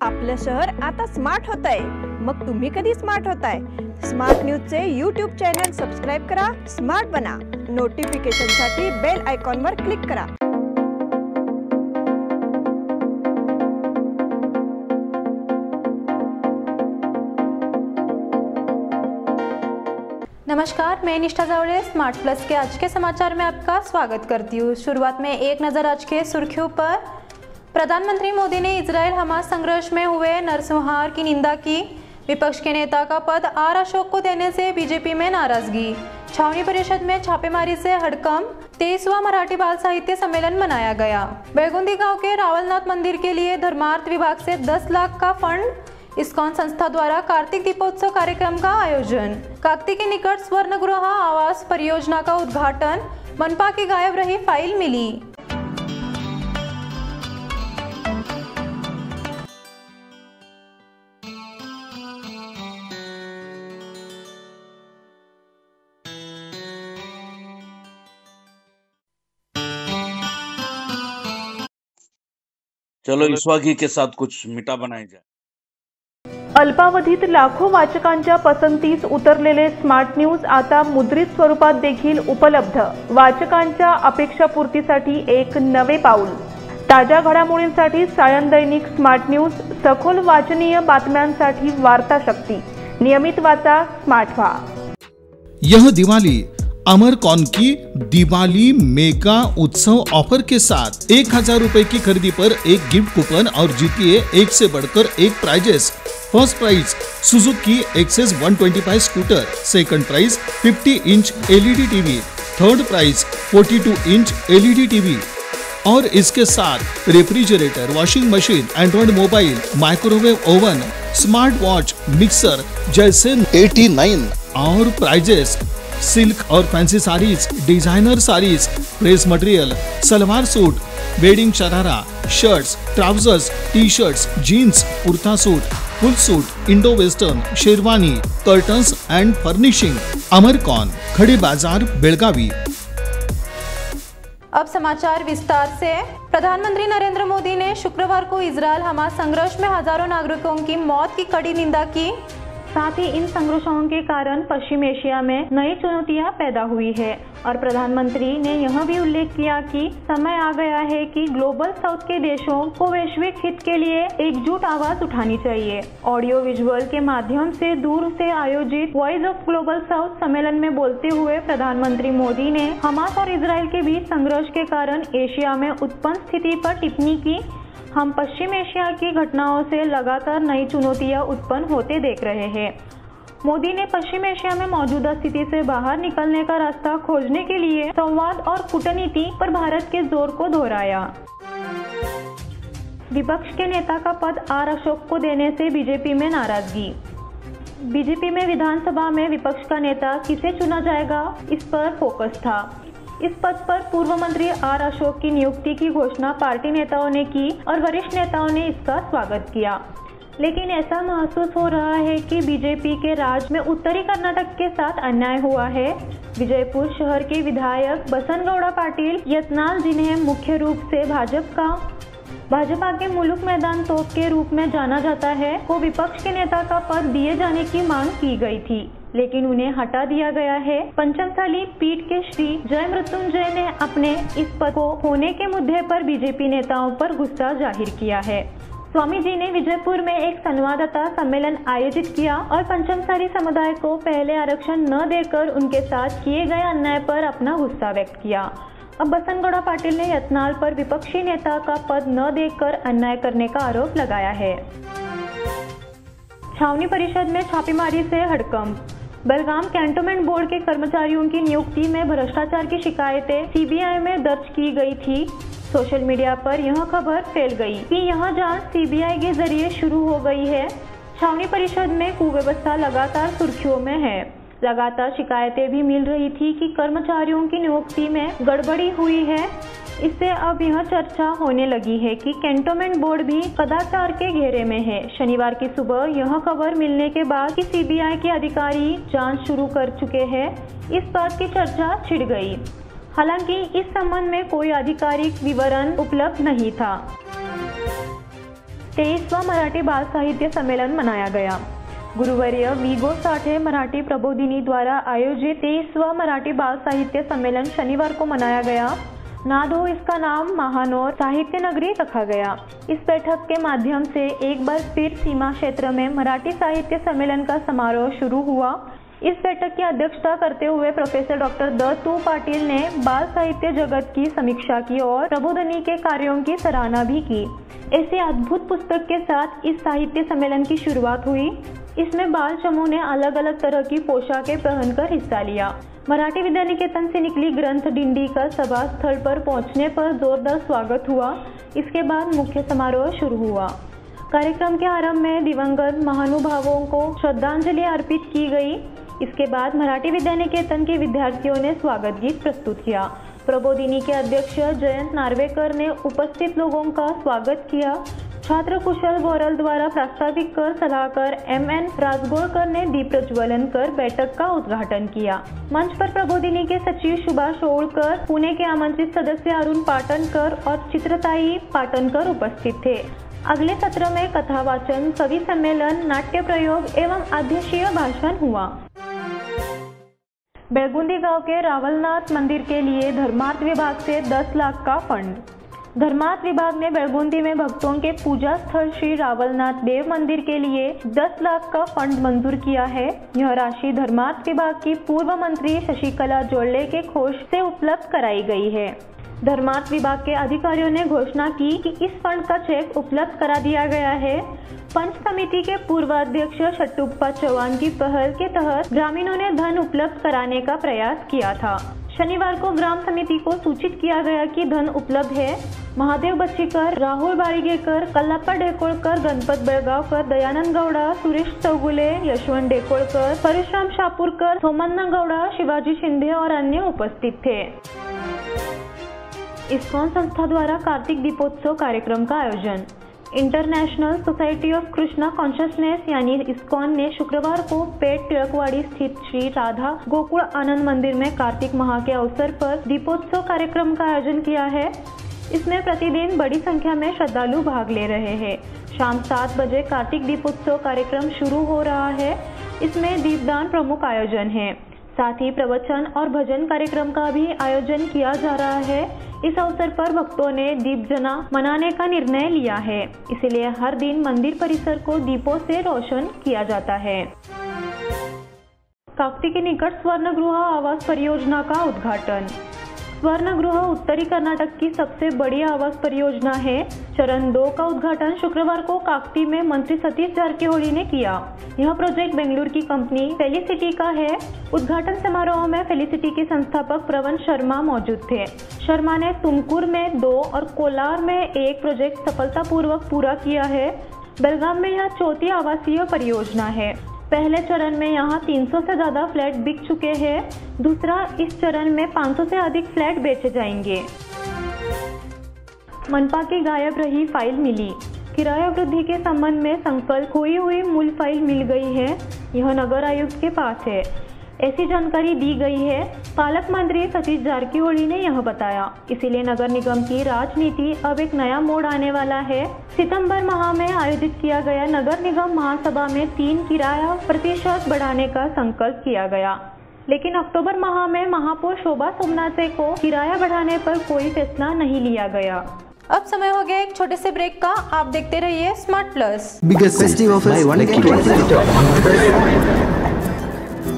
आपलं शहर आता स्मार्ट होत आहे। मग तुम्ही कधी स्मार्ट होताय? स्मार्ट न्यूजचे यूट्यूब चॅनल सबस्क्राइब करा, स्मार्ट बना। नोटिफिकेशनसाठी बेल आयकॉनवर क्लिक करा। नमस्कार, मैं निष्ठा जावड़े स्मार्ट प्लस के आज के समाचार में आपका स्वागत करती हूँ। शुरुआत में एक नज़र आज के सुर्खियों पर। प्रधानमंत्री मोदी ने इजराइल हमास संघर्ष में हुए नरसंहार की निंदा की। विपक्ष के नेता का पद आर अशोक को देने से बीजेपी में नाराजगी। छावनी परिषद में छापेमारी से हड़कंप। 23वां मराठी बाल साहित्य सम्मेलन मनाया गया। बेलगुंदी गांव के रावलनाथ मंदिर के लिए धर्मार्थ विभाग से 10 लाख का फंड। इस्कॉन संस्था द्वारा कार्तिक दीपोत्सव कार्यक्रम का आयोजन। काकती के निकट स्वर्णगृह आवास परियोजना का उद्घाटन। मनपा की गायब रही फाइल मिली। चलो ईश्वागी के साथ कुछ मिठा बनाया जाए। अल्पावधीत लाखो वाचकांच्या पसंतीस उतरलेले स्मार्ट न्यूज आता मुद्रित स्वरूपात देखील उपलब्ध। वाचकांच्या अपेक्षापूर्तीसाठी एक नवे पाऊल। ताज्या घडामोडींसाठी सायन दैनिक स्मार्ट न्यूज, सखोल वाचनीय बातम्यांसाठी वार्ता शक्ती। नियमित वाचा, स्मार्ट व्हा। यह दिवाली अमरकॉन की दिवाली मेगा उत्सव ऑफर के साथ 1000 रुपए की खरीदी पर एक गिफ्ट कूपन और जीतिए एक से बढ़कर एक prizes. First prize Suzuki Access 125 scooter, second prize 50 inch LED TV, third prize 42 inch LED TV और इसके साथ refrigerator, washing machine, Android mobile, microwave oven, smart watch, mixer जैसे 89 और प्राइजेस। सिल्क और fancy saris, designer saris, press material, salwar suit, wedding sharara, shirts, trousers, T shirts, jeans, kurta suit, full suit, Indo western, sherwani, curtains and furnishing. अमरकॉन, खड़ी बाजार, बेलगावी। अब समाचार विस्तार से। प्रधानमंत्री नरेंद्र मोदी ने शुक्रवार को इजराइल हमास संघर्ष में हजारों नागरिकों की मौत की कड़ी निंदा की। साथ ही इन संघर्षों के कारण पश्चिम एशिया में नई चुनौतियां पैदा हुई है और प्रधानमंत्री ने यह भी उल्लेख किया कि समय आ गया है कि ग्लोबल साउथ के देशों को वैश्विक हित के लिए एकजुट आवाज उठानी चाहिए। ऑडियो विजुअल के माध्यम से दूर से आयोजित वॉइस ऑफ ग्लोबल साउथ सम्मेलन में बोलते हुए प्रधानमंत्री मोदी ने हमास और इजराइल के बीच संघर्ष के कारण एशिया में उत्पन्न स्थिति पर टिप्पणी की। हम पश्चिम एशिया की घटनाओं से लगातार नई चुनौतियां उत्पन्न होते देख रहे हैं। मोदी ने पश्चिम एशिया में मौजूदा स्थिति से बाहर निकलने का रास्ता खोजने के लिए संवाद और कूटनीति पर भारत के जोर को दोहराया। विपक्ष के नेता का पद आर अशोक को देने से बीजेपी में नाराजगी। बीजेपी में विधानसभा में विपक्ष का नेता किसे चुना जाएगा, इस पर फोकस था। इस पद पर पूर्व मंत्री आर अशोक की नियुक्ति की घोषणा पार्टी नेताओं ने की और वरिष्ठ नेताओं ने इसका स्वागत किया। लेकिन ऐसा महसूस हो रहा है कि बीजेपी के राज में उत्तरी कर्नाटक के साथ अन्याय हुआ है। विजयपुर शहर के विधायक बसनगौड़ा पाटिल यत्नाल, जिन्हें मुख्य रूप से भाजपा के मुलुक मैदान तोप के रूप में जाना जाता है, को विपक्ष के नेता का पद दिए जाने की मांग की गई थी, लेकिन उन्हें हटा दिया गया है। पंचमसाली पीठ के श्री जय मृत्युंजय ने अपने इस पद को होने के मुद्दे पर बीजेपी नेताओं पर गुस्सा जाहिर किया है। स्वामी जी ने विजयपुर में एक संवाददाता सम्मेलन आयोजित किया और पंचमसाली समुदाय को पहले आरक्षण न देकर उनके साथ किए गए अन्याय पर अपना गुस्सा व्यक्त किया। अब बसनगौड़ा पाटिल ने यत्नाल पर विपक्षी नेता का पद न देकर अन्याय करने का आरोप लगाया है। छावनी परिषद में छापेमारी से हड़कंप। बेलगाम कैंटोनमेंट बोर्ड के कर्मचारियों की नियुक्ति में भ्रष्टाचार की शिकायतें सीबीआई में दर्ज की गई थी। सोशल मीडिया पर यह खबर फैल गई कि यह जांच सीबीआई के जरिए शुरू हो गई है। छावनी परिषद में कुव्यवस्था लगातार सुर्खियों में है। लगातार शिकायतें भी मिल रही थी कि कर्मचारियों की नियुक्ति में गड़बड़ी हुई है। इससे अब यह चर्चा होने लगी है कि कैंटोनमेंट बोर्ड भी कदाचार के घेरे में है। शनिवार की सुबह यह खबर मिलने के बाद कि सीबीआई के अधिकारी जांच शुरू कर चुके हैं, इस बात की चर्चा छिड़ गई। हालांकि इस संबंध में कोई आधिकारिक विवरण उपलब्ध नहीं था। 23वां मराठी बाल साहित्य सम्मेलन मनाया गया। गुरुवर्य वी.गो. साठे मराठी प्रबोधिनी द्वारा आयोजित 23वां मराठी बाल साहित्य सम्मेलन शनिवार को मनाया गया। नाद हो इसका नाम महानौर साहित्य नगरी रखा गया। इस बैठक के माध्यम से एक बार फिर सीमा क्षेत्र में मराठी साहित्य सम्मेलन का समारोह शुरू हुआ। इस बैठक की अध्यक्षता करते हुए प्रोफेसर डॉक्टर द.तु. पाटिल ने बाल साहित्य जगत की समीक्षा की और प्रबोधनी के कार्यों की सराहना भी की। ऐसी अद्भुत पुस्तक के साथ इस साहित्य सम्मेलन की शुरुआत हुई। इसमें बाल समूह ने अलग अलग तरह की पोशाकें पहनकर हिस्सा लिया। मराठी विद्यानिकेतन से निकली ग्रंथ डिंडी का सभा स्थल पर पहुंचने पर जोरदार स्वागत हुआ। इसके बाद मुख्य समारोह शुरू हुआ। कार्यक्रम के आरंभ में दिवंगत महानुभावों को श्रद्धांजलि अर्पित की गई। इसके बाद मराठी विद्यानिकेतन के विद्यार्थियों ने स्वागत गीत प्रस्तुत किया। प्रबोधिनी के अध्यक्ष जयंत नार्वेकर ने उपस्थित लोगों का स्वागत किया। छात्र कुशल गौरल द्वारा प्रास्ताविक कर सलाहकार M.N. राजगोरकर ने दीप प्रज्वलन कर बैठक का उद्घाटन किया। मंच पर प्रबोधिनी के सचिव सुभाष ओळकर, पुणे के आमंत्रित सदस्य अरुण पाटनकर और चित्रताई पाटनकर उपस्थित थे। अगले सत्र में कथा वाचन, कवि सम्मेलन, नाट्य प्रयोग एवं आद्यशीय भाषण हुआ। बेलगुंदी गांव के रावलनाथ मंदिर के लिए धर्मार्थ विभाग से 10 लाख का फंड। धर्मार्थ विभाग ने बेलगुंदी में भक्तों के पूजा स्थल श्री रावलनाथ देव मंदिर के लिए 10 लाख का फंड मंजूर किया है। यह राशि धर्मार्थ विभाग की पूर्व मंत्री शशिकला जोल्ले के कोष से उपलब्ध कराई गई है। धर्मार्थ विभाग के अधिकारियों ने घोषणा की कि इस फंड का चेक उपलब्ध करा दिया गया है। पंच समिति के पूर्व अध्यक्ष शट्टुप्पा चौहान की पहल के तहत ग्रामीणों ने धन उपलब्ध कराने का प्रयास किया था। शनिवार को ग्राम समिति को सूचित किया गया कि धन उपलब्ध है। महादेव बच्चीकर, राहुल बाळिगेकर, कल्लाप्पा डेकोळकर, गणपत बेळगावकर, दयानंद गौडा, सुरेश चौगुले, यशवंत डेकोळकर, परशुराम शापूरकर, सोमन्ना गौडा, शिवाजी शिंदे और अन्य उपस्थित थे। इस्कॉन संस्था द्वारा कार्तिक दीपोत्सव कार्यक्रम का आयोजन। International society of Krishna consciousness यानी इस्कॉन ने शुक्रवार को पेट टिळकवाड़ी स्थित श्री राधा गोकुल आनंद मंदिर में कार्तिक माह के अवसर पर दीपोत्सव कार्यक्रम का आयोजन किया है। इसमें प्रतिदिन बड़ी संख्या में श्रद्धालु भाग ले रहे हैं। शाम 7 बजे कार्तिक दीपोत्सव कार्यक्रम शुरू हो रहा है। इसमें दीपदान प्रमुख आयोजन है। साथ ही प्रवचन और भजन कार्यक्रम का भी आयोजन किया जा रहा है। इस अवसर पर भक्तों ने दीपजना मनाने का निर्णय लिया है। इसलिए हर दिन मंदिर परिसर को दीपों से रोशन किया जाता है। काकती के निकट स्वर्णगृह आवास परियोजना का उद्घाटन। स्वर्णगृह उत्तरी कर्नाटक की सबसे बड़ी आवास परियोजना है। चरण 2 का उद्घाटन शुक्रवार को काकती में मंत्री सतीश जारकिहोली ने किया। यह प्रोजेक्ट बेंगलुरु की कंपनी फेलिसिटी का है। उद्घाटन समारोह में फेलिसिटी के संस्थापक प्रवन शर्मा मौजूद थे। शर्मा ने तुमकुर में 2 और कोलार में 1 प्रोजेक्ट सफलतापूर्वक पूरा किया है। बेलगाम में यह चौथी आवासीय परियोजना है। पहले चरण में यहाँ 300 से ज्यादा फ्लैट बिक चुके हैं। दूसरा, इस चरण में 500 से अधिक फ्लैट बेचे जाएंगे। मनपा की गायब रही फाइल मिली। किराया वृद्धि के संबंध में संकल्प खोई हुई मूल फाइल मिल गई है। यह नगर आयुक्त के पास है। ऐसी जानकारी दी गई है। पालक मंत्री सतीश जारकिहोली ने यह बताया। इसीलिए नगर निगम की राजनीति अब एक नया मोड़ आने वाला है। सितंबर माह में आयोजित किया गया नगर निगम महासभा में 3 किराया प्रतिशत बढ़ाने का संकल्प किया गया, लेकिन अक्टूबर माह में महापौर शोभा सोमनाथे को किराया बढ़ाने पर कोई फैसला नहीं लिया गया। अब समय हो गया एक छोटे से ब्रेक का। आप देखते रहिए स्मार्ट प्लस।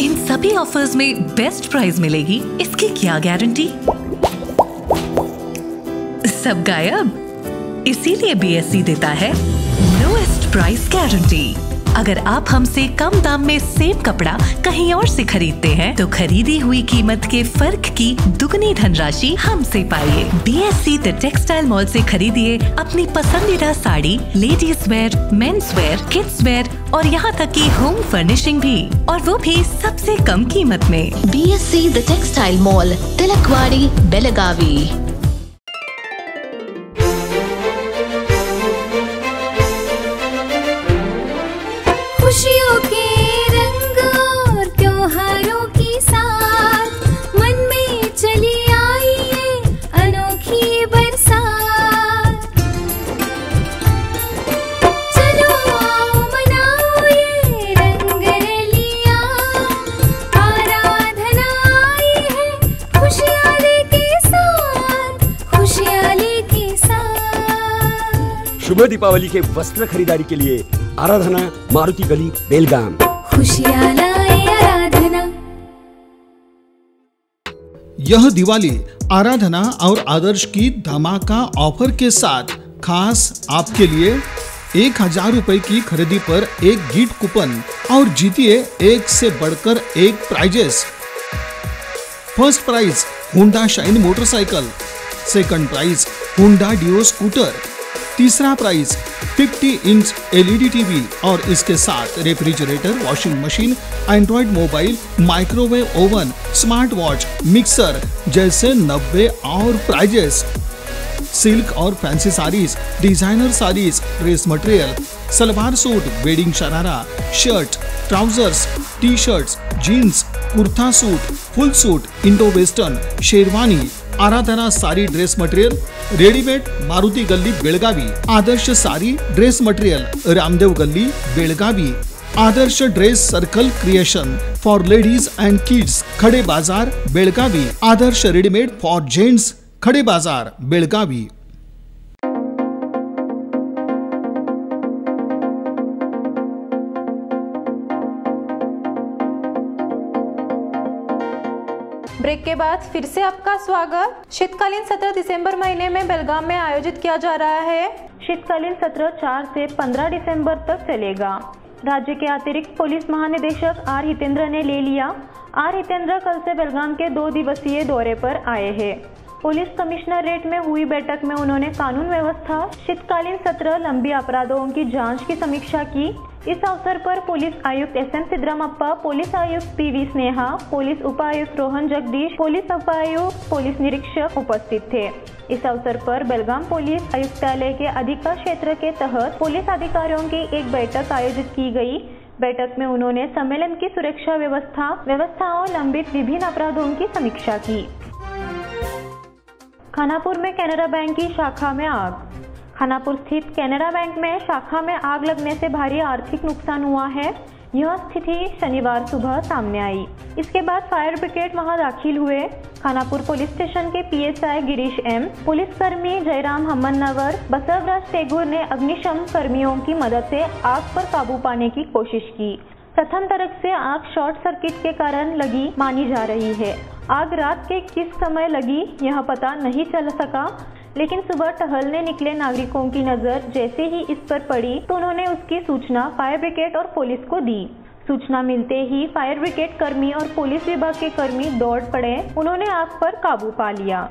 इन सभी ऑफर्स में बेस्ट प्राइस मिलेगी, इसकी क्या गारंटी? सब गायब। इसीलिए BSC देता है लोएस्ट प्राइस गारंटी। अगर आप हमसे कम दाम में सेम कपड़ा कहीं और से खरीदते हैं तो खरीदी हुई कीमत के फर्क की दुगनी धनराशि हमसे पाइए। BSC द टेक्सटाइल मॉल से खरीदिए अपनी पसंदीदा sari, ladies wear, men's wear, kids where और यहाँ तक की होम फर्निशिंग भी, और वो भी सबसे कम कीमत में। BSC the textile mall, Tilakwadi, Belagavi. खुशियों के रंग और त्योहारों की साथ मन में चली आई है अनोखी बरसात। शुभ दीपावली के वस्त्र खरीदारी के लिए आराधना मारुति गली बेलगाम। खुशियाँ लाए आराधना। यह दिवाली आराधना और आदर्श की धमाका ऑफर के साथ खास आपके लिए 1000 रुपए की खरीदी पर एक गिफ्ट कूपन और जीतिए एक से बढ़कर एक prizes. First prize Honda Shine motorcycle, second prize Honda Dio scooter, तीसरा प्राइज 50 इंच LED टीवी और इसके साथ refrigerator, washing machine, Android mobile, microwave oven, smart watch, mixer जैसे 90 और प्राइजेस। सिल्क और fancy saris, designer saris, dress material, salwar suit, wedding sharara, shirt, trousers, T shirts, jeans, kurta suit, full suit, Indo western, sherwani, Aradhana sari dress material, readymade Maruti Galli Belagavi, Adarsh sari dress material Ramdev Galli Belagavi, Adarsh dress circle creation for ladies and kids Khade Bazar Belagavi, Adarsh readymade for gents Khade Bazar Belagavi. Break के बाद फिर से आपका स्वागत। शीतकालीन सत्र दिसंबर महीने में बेलगाम में आयोजित किया जा रहा है। शीतकालीन सत्र 4 से 15 दिसंबर तक चलेगा। राज्य के अतिरिक्त पुलिस महानिदेशक आर हितेंद्र ने ले लिया। आर हितेंद्र कल से बेलगाम के 2 दिवसीय दौरे पर आए हैं। पुलिस कमिश्नरेट में हुई बैठक में उन्होंने कानून व्यवस्था, शीतकालीन सत्र, लंबी अपराधों की जांच की समीक्षा की। इस अवसर पर पुलिस आयुक्त SM सिद्धरामप्पा, पुलिस आयुक्त PV स्नेहा, पुलिस उपायुक्त रोहन जगदीश, पुलिस उपायुक्त, पुलिस निरीक्षक उपस्थित थे। इस अवसर पर बेलगाम पुलिस आयुक्तालय के अधिकार क्षेत्र के तहत पुलिस अधिकारियों की एक बैठक आयोजित की गई। बैठक में उन्होंने सम्मेलन की सुरक्षा व्यवस्थाओं, लंबित विभिन्न अपराधों की समीक्षा की। खानापुर में कैनरा बैंक की शाखा में आग। खानापुर स्थित कैनरा बैंक में शाखा में आग लगने से भारी आर्थिक नुकसान हुआ है। यह स्थिति शनिवार सुबह सामने आई। इसके बाद फायर ब्रिगेड वहां दाखिल हुए। खानापुर पुलिस स्टेशन के PSI गिरीश M, पुलिसकर्मी जयराम हमनवर, बसवराज टेगुर ने अग्निशमन कर्मियों की मदद से आग पर काबू पाने की कोशिश की। प्रथम तरफ से आग शॉर्ट सर्किट के कारण लगी मानी जा रही है। आग रात के किस समय लगी यह पता नहीं चल सका, लेकिन सुबह टहलने निकले नागरिकों की नजर जैसे ही इस पर पड़ी तो उन्होंने उसकी सूचना फायर ब्रिगेड और पुलिस को दी। सूचना मिलते ही फायर ब्रिगेड कर्मी और पुलिस विभाग के कर्मी दौड़ पड़े। उन्होंने आग पर काबू पा लिया।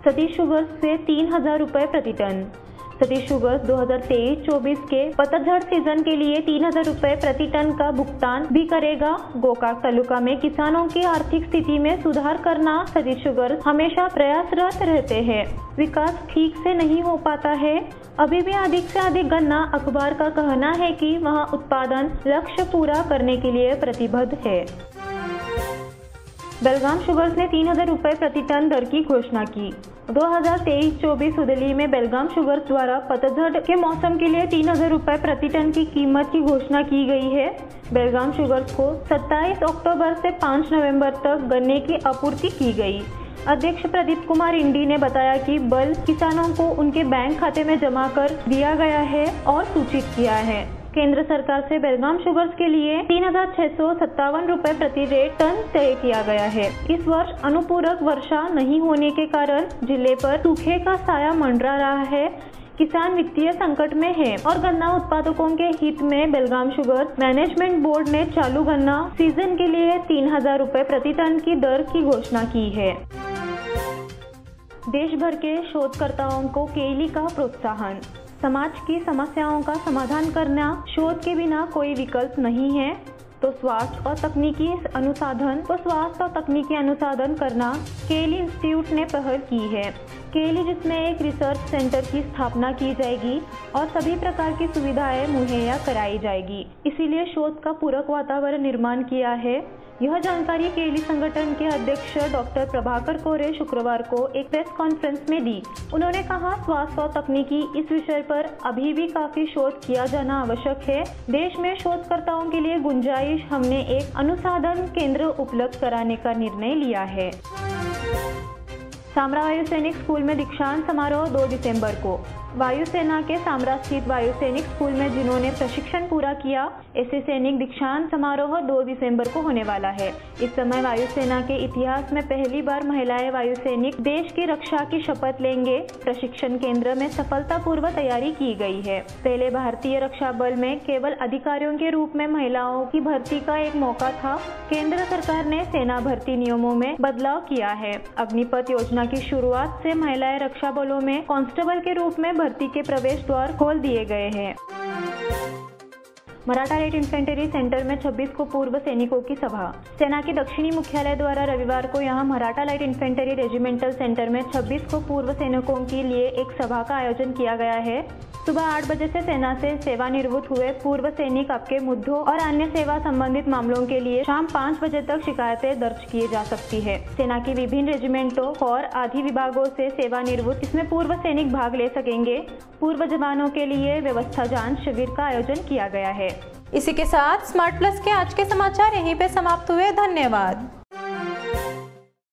सतीश शुगर्स से 3000 रुपए प्रति टन। सतीश शुगर्स 2023-24 के पतझड़ सीजन के लिए 3000 रुपए प्रति टन का भुगतान भी करेगा। गोकाक तालुका में किसानों की आर्थिक स्थिति में सुधार करना सतीश शुगर्स हमेशा प्रयासरत रहते हैं। विकास ठीक से नहीं हो पाता है। अभी भी अधिक से अधिक गन्ना अखबार का कहना है कि वह उत्पादन लक्ष्य पूरा करने के लिए प्रतिबद्ध है। बेलगाम शुगर्स ने 3000 रुपए प्रति टन दर की घोषणा की। 2023-24 उदली में बेलगाम शुगर्स द्वारा पतझड़ के मौसम के लिए 3000 रुपए प्रति टन की कीमत की घोषणा की गई है। बेलगाम शुगर्स को 27 अक्टूबर से 5 नवंबर तक गन्ने की आपूर्ति की गई। अध्यक्ष प्रदीप कुमार इंडी ने बताया कि बल किसानों को उनके बैंक खाते में जमा कर दिया गया है और सूचित किया है। केंद्र सरकार से बेलगाम शुगर्स के लिए 3657 रुपए प्रति रेट टन तय किया गया है। इस वर्ष अनुपूरक वर्षा नहीं होने के कारण जिले पर सूखे का साया मंडरा रहा है। किसान वित्तीय संकट में है और गन्ना उत्पादकों के हित में बेलगाम शुगर मैनेजमेंट बोर्ड ने चालू गन्ना सीजन के लिए 3000 रुपए प्रति टन की दर की घोषणा की है। देश भर के शोधकर्ताओं को केली का प्रोत्साहन। समाज की समस्याओं का समाधान करना शोध के बिना कोई विकल्प नहीं है, तो स्वास्थ्य और तकनीकी अनुसंधान करना केली इंस्टीट्यूट ने पहल की है। केली जिसमें एक रिसर्च सेंटर की स्थापना की जाएगी और सभी प्रकार की सुविधाएं मुहैया कराई जाएगी, इसीलिए शोध का पूरक वातावरण निर्माण किया है। यह जानकारी केली संगठन के अध्यक्ष डॉक्टर प्रभाकर कोरे शुक्रवार को एक प्रेस कॉन्फ्रेंस में दी। उन्होंने कहा, स्वास्थ्य और तकनीकी इस विषय पर अभी भी काफी शोध किया जाना आवश्यक है। देश में शोधकर्ताओं के लिए गुंजाइश हमने एक अनुसंधान केंद्र उपलब्ध कराने का निर्णय लिया है। सामरा वायु सैनिक स्कूल में दीक्षांत समारोह 2 दिसंबर को। वायुसेना के सामरा स्थित वायु सैनिक स्कूल में जिन्होंने प्रशिक्षण पूरा किया, ऐसे सैनिक दीक्षांत समारोह 2 दिसंबर को होने वाला है। इस समय वायुसेना के इतिहास में पहली बार महिलाएं वायु सैनिक देश की रक्षा की शपथ लेंगे। प्रशिक्षण केंद्र में सफलतापूर्वक तैयारी की गई है। पहले भारतीय रक्षा बल में केवल अधिकारियों के रूप में महिलाओं की भर्ती का एक मौका था। केंद्र सरकार ने सेना भर्ती नियमों में बदलाव किया है। अग्निपथ योजना की शुरुआत से महिलाएं रक्षा बलों में कांस्टेबल के रूप में भर्ती के प्रवेश द्वार खोल दिए गए हैं। मराठा लाइट इन्फेंट्री सेंटर में 26 को पूर्व सैनिकों की सभा। सेना के दक्षिणी मुख्यालय द्वारा रविवार को यहां Maratha light infantry regimental centre में 26 को पूर्व सैनिकों के लिए एक सभा का आयोजन किया गया है। सुबह 8 बजे से सेना से सेवानिवृत्त हुए पूर्व सैनिक आपके मुद्दों और अन्य सेवा संबंधित मामलों के लिए शाम 5 बजे तक शिकायतें दर्ज की जा सकती है। सेना की विभिन्न रेजिमेंटों और आदि विभागों से सेवानिवृत्त इसमें पूर्व सैनिक भाग ले सकेंगे। पूर्व जवानों के लिए व्यवस्था जांच शिविर का आयोजन किया गया है। इसी के साथ स्मार्ट प्लस के आज के समाचार यहीं पे समाप्त हुए। धन्यवाद।